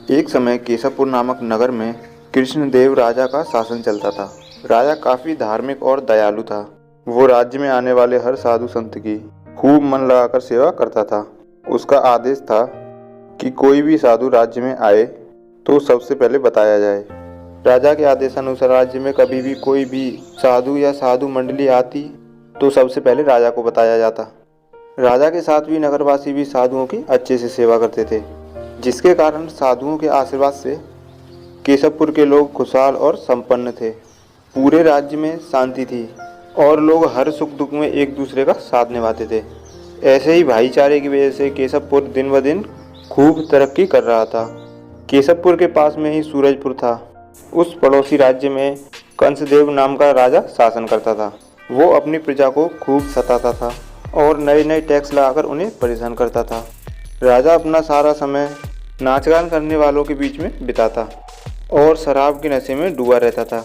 एक समय केशवपुर नामक नगर में कृष्णदेव राजा का शासन चलता था। राजा काफी धार्मिक और दयालु था। वो राज्य में आने वाले हर साधु संत की खूब मन लगाकर सेवा करता था। उसका आदेश था कि कोई भी साधु राज्य में आए तो सबसे पहले बताया जाए। राजा के आदेशानुसार राज्य में कभी भी कोई भी साधु या साधु मंडली आती तो सबसे पहले राजा को बताया जाता। राजा के साथ भी नगरवासी भी साधुओं की अच्छे से सेवा करते थे, जिसके कारण साधुओं के आशीर्वाद से केशवपुर के लोग खुशहाल और संपन्न थे। पूरे राज्य में शांति थी और लोग हर सुख दुख में एक दूसरे का साथ निभाते थे। ऐसे ही भाईचारे की वजह से केशवपुर दिन ब दिन खूब तरक्की कर रहा था। केशवपुर के पास में ही सूरजपुर था। उस पड़ोसी राज्य में कंसदेव नाम का राजा शासन करता था। वो अपनी प्रजा को खूब सताता था और नए नए टैक्स लगाकर उन्हें परेशान करता था। राजा अपना सारा समय नाच गान करने वालों के बीच में बिताता और शराब के नशे में डूबा रहता था।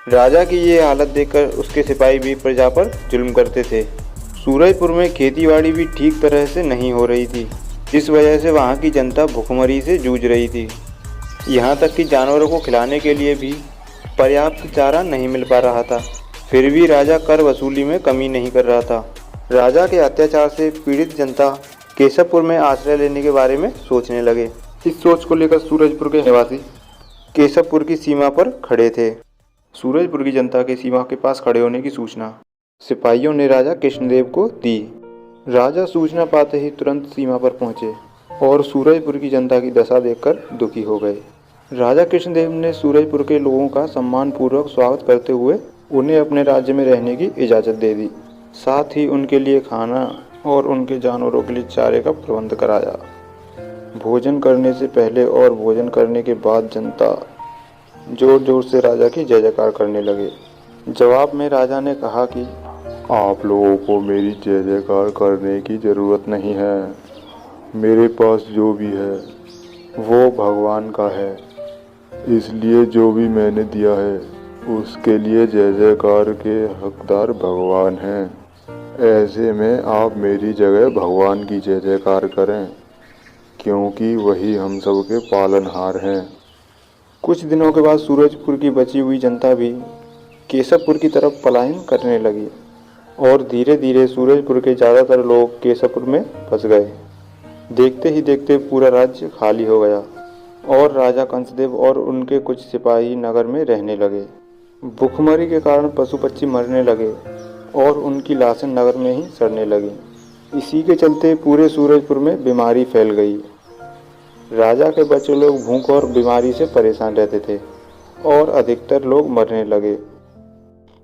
राजा की ये हालत देखकर उसके सिपाही भी प्रजा पर जुल्म करते थे। सूरजपुर में खेतीबाड़ी भी ठीक तरह से नहीं हो रही थी। इस वजह से वहाँ की जनता भुखमरी से जूझ रही थी। यहाँ तक कि जानवरों को खिलाने के लिए भी पर्याप्त चारा नहीं मिल पा रहा था। फिर भी राजा कर वसूली में कमी नहीं कर रहा था। राजा के अत्याचार से पीड़ित जनता केशवपुर में आश्रय लेने के बारे में सोचने लगे। इस सोच को लेकर सूरजपुर के निवासी केशवपुर की सीमा पर खड़े थे। सूरजपुर की जनता के सीमा के पास खड़े होने की सूचना सिपाहियों ने राजा कृष्णदेव को दी। राजा सूचना पाते ही तुरंत सीमा पर पहुंचे और सूरजपुर की जनता की दशा देखकर दुखी हो गए। राजा कृष्णदेव ने सूरजपुर के लोगों का सम्मानपूर्वक स्वागत करते हुए उन्हें अपने राज्य में रहने की इजाज़त दे दी। साथ ही उनके लिए खाना और उनके जानवरों के लिए चारे का प्रबंध कराया। भोजन करने से पहले और भोजन करने के बाद जनता जोर जोर से राजा की जय जयकार करने लगे। जवाब में राजा ने कहा कि आप लोगों को मेरी जय जयकार करने की ज़रूरत नहीं है। मेरे पास जो भी है वो भगवान का है, इसलिए जो भी मैंने दिया है उसके लिए जय जयकार के हकदार भगवान हैं। ऐसे में आप मेरी जगह भगवान की जय जयकार करें, क्योंकि वही हम सब के पालनहार हैं। कुछ दिनों के बाद सूरजपुर की बची हुई जनता भी केशवपुर की तरफ पलायन करने लगी और धीरे धीरे सूरजपुर के ज़्यादातर लोग केशवपुर में फंस गए। देखते ही देखते पूरा राज्य खाली हो गया और राजा कंसदेव और उनके कुछ सिपाही नगर में रहने लगे। भूखमरी के कारण पशु पक्षी मरने लगे और उनकी लाशें नगर में ही सड़ने लगीं। इसी के चलते पूरे सूरजपुर में बीमारी फैल गई। राजा के बच्चे लोग भूख और बीमारी से परेशान रहते थे और अधिकतर लोग मरने लगे।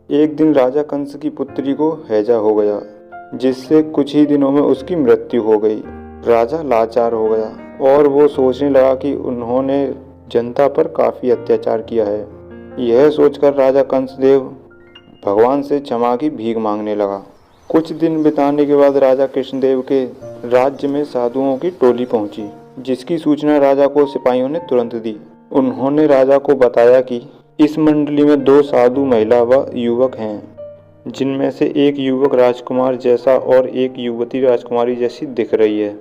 एक दिन राजा कंस की पुत्री को हैजा हो गया, जिससे कुछ ही दिनों में उसकी मृत्यु हो गई। राजा लाचार हो गया और वो सोचने लगा कि उन्होंने जनता पर काफ़ी अत्याचार किया है। यह सोचकर राजा कंसदेव भगवान से क्षमा की भीख मांगने लगा। कुछ दिन बिताने के बाद राजा कृष्णदेव के राज्य में साधुओं की टोली पहुंची, जिसकी सूचना राजा को सिपाहियों ने तुरंत दी। उन्होंने राजा को बताया कि इस मंडली में 2 साधु महिला व युवक हैं, जिनमें से एक युवक राजकुमार जैसा और एक युवती राजकुमारी जैसी दिख रही है।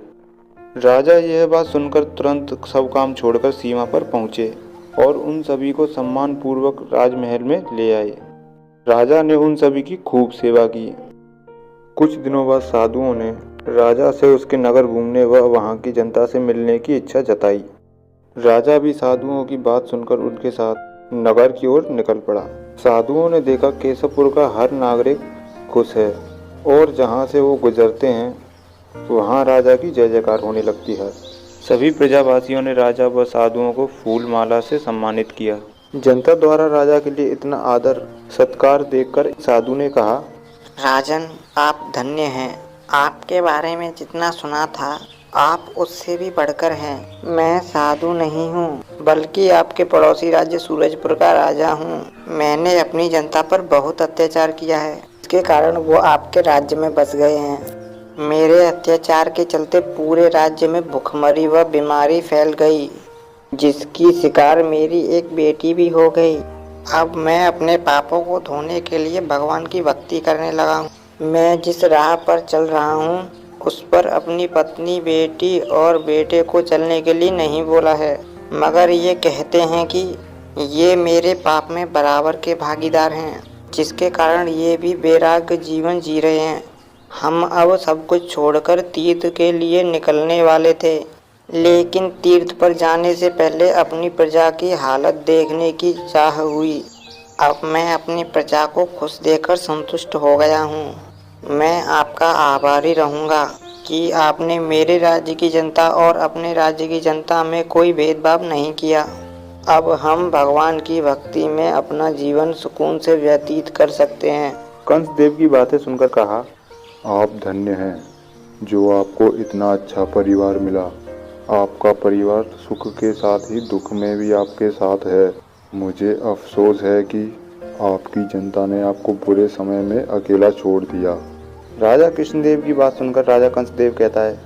राजा यह बात सुनकर तुरंत सब काम छोड़कर सीमा पर पहुंचे और उन सभी को सम्मान पूर्वक राजमहल में ले आए। राजा ने उन सभी की खूब सेवा की। कुछ दिनों बाद साधुओं ने राजा से उसके नगर घूमने व वहाँ की जनता से मिलने की इच्छा जताई। राजा भी साधुओं की बात सुनकर उनके साथ नगर की ओर निकल पड़ा। साधुओं ने देखा केशवपुर का हर नागरिक खुश है और जहाँ से वो गुजरते हैं वहाँ राजा की जय जयकार होने लगती है। सभी प्रजावासियों ने राजा व साधुओं को फूल माला से सम्मानित किया। जनता द्वारा राजा के लिए इतना आदर सत्कार देखकर साधु ने कहा, राजन, आप धन्य हैं। आपके बारे में जितना सुना था आप उससे भी बढ़कर हैं। मैं साधु नहीं हूँ, बल्कि आपके पड़ोसी राज्य सूरजपुर का राजा हूँ। मैंने अपनी जनता पर बहुत अत्याचार किया है, इसके कारण वो आपके राज्य में बस गए हैं। मेरे अत्याचार के चलते पूरे राज्य में भुखमरी व बीमारी फैल गई, जिसकी शिकार मेरी एक बेटी भी हो गई। अब मैं अपने पापों को धोने के लिए भगवान की भक्ति करने लगा हूँ। मैं जिस राह पर चल रहा हूँ उस पर अपनी पत्नी, बेटी और बेटे को चलने के लिए नहीं बोला है। मगर ये कहते हैं कि ये मेरे पाप में बराबर के भागीदार हैं, जिसके कारण ये भी वैराग्य जीवन जी रहे हैं। हम अब सब कुछ छोड़कर तीर्थ के लिए निकलने वाले थे, लेकिन तीर्थ पर जाने से पहले अपनी प्रजा की हालत देखने की चाह हुई। अब मैं अपनी प्रजा को खुश देखकर संतुष्ट हो गया हूँ। मैं आपका आभारी रहूँगा कि आपने मेरे राज्य की जनता और अपने राज्य की जनता में कोई भेदभाव नहीं किया। अब हम भगवान की भक्ति में अपना जीवन सुकून से व्यतीत कर सकते हैं। कंस देव की बातें सुनकर कहा, आप धन्य हैं जो आपको इतना अच्छा परिवार मिला। आपका परिवार सुख के साथ ही दुख में भी आपके साथ है। मुझे अफसोस है कि आपकी जनता ने आपको बुरे समय में अकेला छोड़ दिया। राजा कृष्णदेव की बात सुनकर राजा कंसदेव कहता है,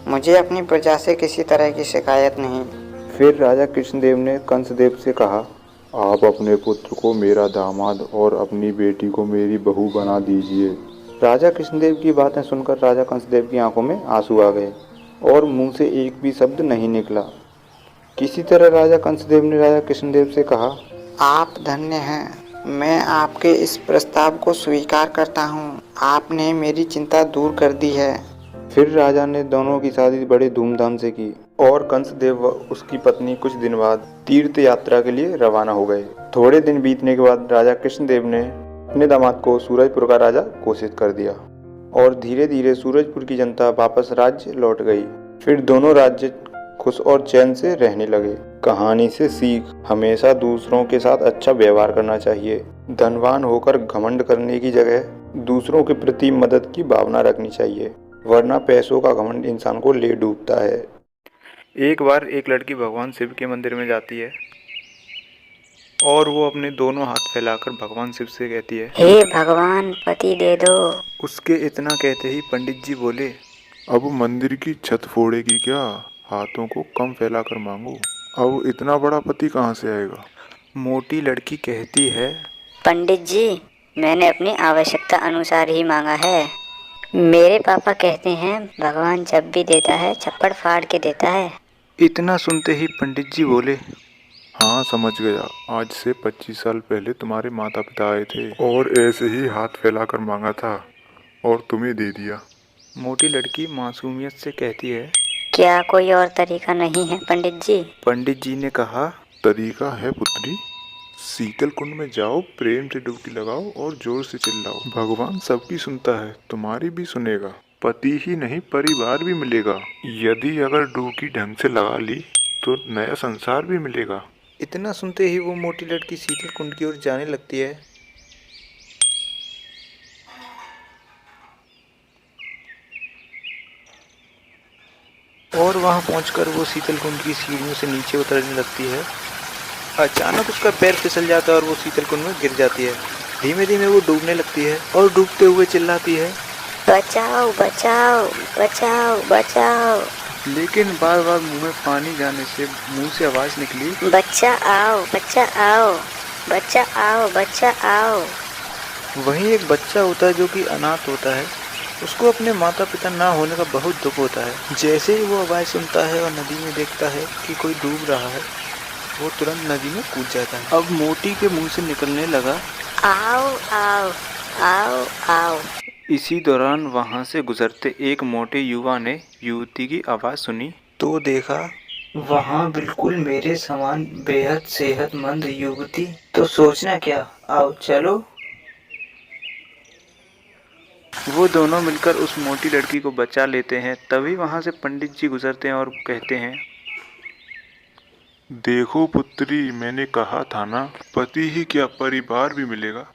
मुझे अपनी प्रजा से किसी तरह की शिकायत नहीं। फिर राजा कृष्णदेव ने कंसदेव से कहा, आप अपने पुत्र को मेरा दामाद और अपनी बेटी को मेरी बहू बना दीजिए। राजा कृष्णदेव की बातें सुनकर राजा कंसदेव की आंखों में आंसू आ गए और मुंह से एक भी शब्द नहीं निकला। किसी तरह राजा कंसदेव ने राजा कृष्णदेव से कहा, आप धन्य हैं। मैं आपके इस प्रस्ताव को स्वीकार करता हूँ। आपने मेरी चिंता दूर कर दी है। फिर राजा ने दोनों की शादी बड़े धूमधाम से की और कंसदेव व उसकी पत्नी कुछ दिन बाद तीर्थ यात्रा के लिए रवाना हो गए। थोड़े दिन बीतने के बाद राजा कृष्णदेव ने अपने दामाद को सूरजपुर का राजा घोषित कर दिया और धीरे धीरे सूरजपुर की जनता वापस राज्य लौट गई। फिर दोनों राज्य खुश और चैन से रहने लगे। कहानी से सीख, हमेशा दूसरों के साथ अच्छा व्यवहार करना चाहिए। धनवान होकर घमंड करने की जगह दूसरों के प्रति मदद की भावना रखनी चाहिए, वरना पैसों का घमंड इंसान को ले डूबता है। एक बार एक लड़की भगवान शिव के मंदिर में जाती है और वो अपने दोनों हाथ फैलाकर भगवान शिव से कहती है, हे भगवान, पति दे दो। उसके इतना कहते ही पंडित जी बोले, अब मंदिर की छत फोड़ेगी क्या? हाथों को कम फैलाकर मांगो। अब इतना बड़ा पति कहाँ से आएगा? मोटी लड़की कहती है, पंडित जी, मैंने अपनी आवश्यकता अनुसार ही मांगा है। मेरे पापा कहते हैं भगवान जब भी देता है चप्पड़ फाड़ के देता है। इतना सुनते ही पंडित जी बोले, हाँ, समझ गया। आज से 25 साल पहले तुम्हारे माता पिता आए थे और ऐसे ही हाथ फैलाकर मांगा था और तुम्हें दे दिया। मोटी लड़की मासूमियत से कहती है, क्या कोई और तरीका नहीं है पंडित जी? पंडित जी ने कहा, तरीका है पुत्री। शीतल कुंड में जाओ, प्रेम से डुबकी लगाओ और जोर से चिल्लाओ। भगवान सबकी सुनता है, तुम्हारी भी सुनेगा। पति ही नहीं, परिवार भी मिलेगा। यदि अगर डुबकी ढंग से लगा ली तो नया संसार भी मिलेगा। इतना सुनते ही वो मोटी लड़की शीतल कुंड की ओर जाने लगती है। और वहां पहुंचकर वो शीतल कुंड की सीढ़ियों से नीचे उतरने लगती है। अचानक उसका पैर फिसल जाता है और वो शीतल कुंड में गिर जाती है। धीमे धीमे वो डूबने लगती है और डूबते हुए चिल्लाती है, बचाओ बचाओ बचाओ बचाओ। लेकिन बार बार मुंह में पानी जाने से मुंह से आवाज निकली, बच्चा आओ, बच्चा आओ, बच्चा आओ, बच्चा आओ। वहीं एक बच्चा होता है जो कि अनाथ होता है। उसको अपने माता पिता ना होने का बहुत दुख होता है। जैसे ही वो आवाज़ सुनता है और नदी में देखता है कि कोई डूब रहा है, वो तुरंत नदी में कूद जाता है। अब मोटी के मुंह से निकलने लगा, आओ आओ आओ आओ। इसी दौरान वहां से गुजरते एक मोटे युवा ने युवती की आवाज़ सुनी तो देखा वहां बिल्कुल मेरे समान बेहद सेहतमंद युवती। तो सोचना क्या, आओ चलो। वो दोनों मिलकर उस मोटी लड़की को बचा लेते हैं। तभी वहां से पंडित जी गुजरते हैं और कहते हैं, देखो पुत्री, मैंने कहा था ना, पति ही क्या परिवार भी मिलेगा।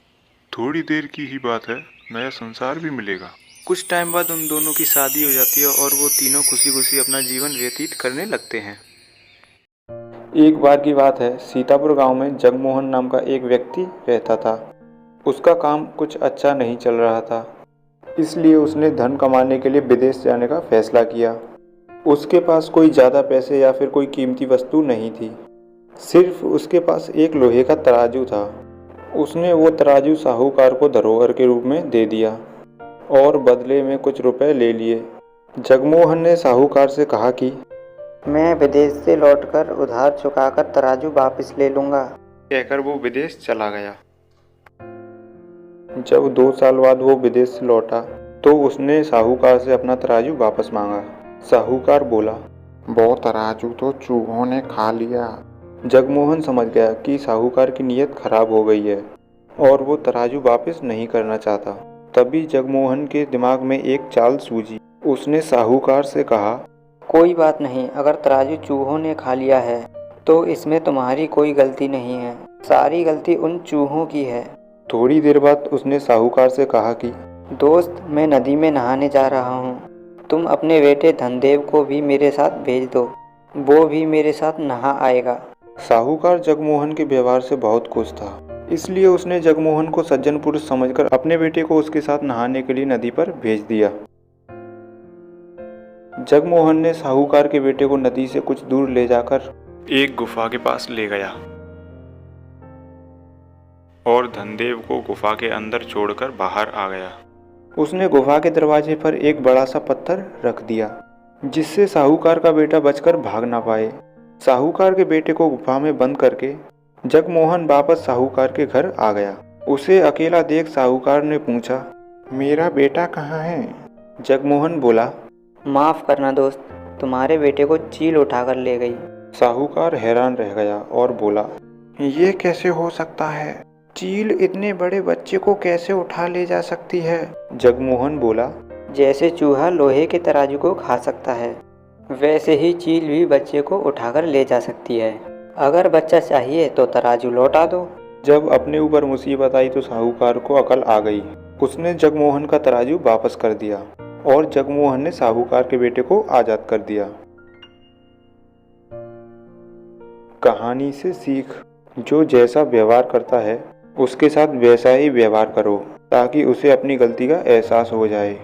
थोड़ी देर की ही बात है, नया संसार भी मिलेगा। कुछ टाइम बाद उन दोनों की शादी हो जाती है और वो तीनों खुशी खुशी अपना जीवन व्यतीत करने लगते हैं। एक बार की बात है, सीतापुर गांव में जगमोहन नाम का एक व्यक्ति रहता था। उसका काम कुछ अच्छा नहीं चल रहा था, इसलिए उसने धन कमाने के लिए विदेश जाने का फैसला किया। उसके पास कोई ज़्यादा पैसे या फिर कोई कीमती वस्तु नहीं थी, सिर्फ उसके पास एक लोहे का तराजू था। उसने वो तराजू साहूकार को धरोहर के रूप में दे दिया और बदले में कुछ रुपए ले लिए। जगमोहन ने साहूकार से कहा कि मैं विदेश से लौटकर उधार चुकाकर तराजू वापस ले लूँगा। कहकर वो विदेश चला गया। जब 2 साल बाद वो विदेश से लौटा तो उसने साहूकार से अपना तराजू वापस मांगा। साहूकार बोला, वो तराजू तो चूहों ने खा लिया। जगमोहन समझ गया कि साहूकार की नीयत खराब हो गई है और वो तराजू वापस नहीं करना चाहता। तभी जगमोहन के दिमाग में एक चाल सूझी। उसने साहूकार से कहा, कोई बात नहीं, अगर तराजू चूहों ने खा लिया है तो इसमें तुम्हारी कोई गलती नहीं है, सारी गलती उन चूहों की है। थोड़ी देर बाद उसने साहूकार से कहा कि दोस्त, मैं नदी में नहाने जा रहा हूँ, तुम अपने बेटे धनदेव को भी मेरे साथ भेज दो, वो भी मेरे साथ नहा आएगा। साहूकार जगमोहन के व्यवहार से बहुत खुश था, इसलिए उसने जगमोहन को सज्जन पुरुष समझकर अपने बेटे को उसके साथ नहाने के लिए नदी पर भेज दिया। जगमोहन ने साहूकार के बेटे को नदी से कुछ दूर ले जाकर एक गुफा के पास ले गया और धनदेव को गुफा के अंदर छोड़कर बाहर आ गया। उसने गुफा के दरवाजे पर एक बड़ा सा पत्थर रख दिया जिससे साहूकार का बेटा बचकर भाग ना पाए। साहूकार के बेटे को गुफा में बंद करके जगमोहन वापस साहूकार के घर आ गया। उसे अकेला देख साहूकार ने पूछा, मेरा बेटा कहाँ है? जगमोहन बोला, माफ़ करना दोस्त, तुम्हारे बेटे को चील उठाकर ले गई। साहूकार हैरान रह गया और बोला, ये कैसे हो सकता है? चील इतने बड़े बच्चे को कैसे उठा ले जा सकती है? जगमोहन बोला, जैसे चूहा लोहे के तराजू को खा सकता है, वैसे ही चील भी बच्चे को उठाकर ले जा सकती है। अगर बच्चा चाहिए तो तराजू लौटा दो। जब अपने ऊपर मुसीबत आई तो साहूकार को अकल आ गई। उसने जगमोहन का तराजू वापस कर दिया और जगमोहन ने साहूकार के बेटे को आज़ाद कर दिया। कहानी से सीख, जो जैसा व्यवहार करता है उसके साथ वैसा ही व्यवहार करो ताकि उसे अपनी गलती का एहसास हो जाए।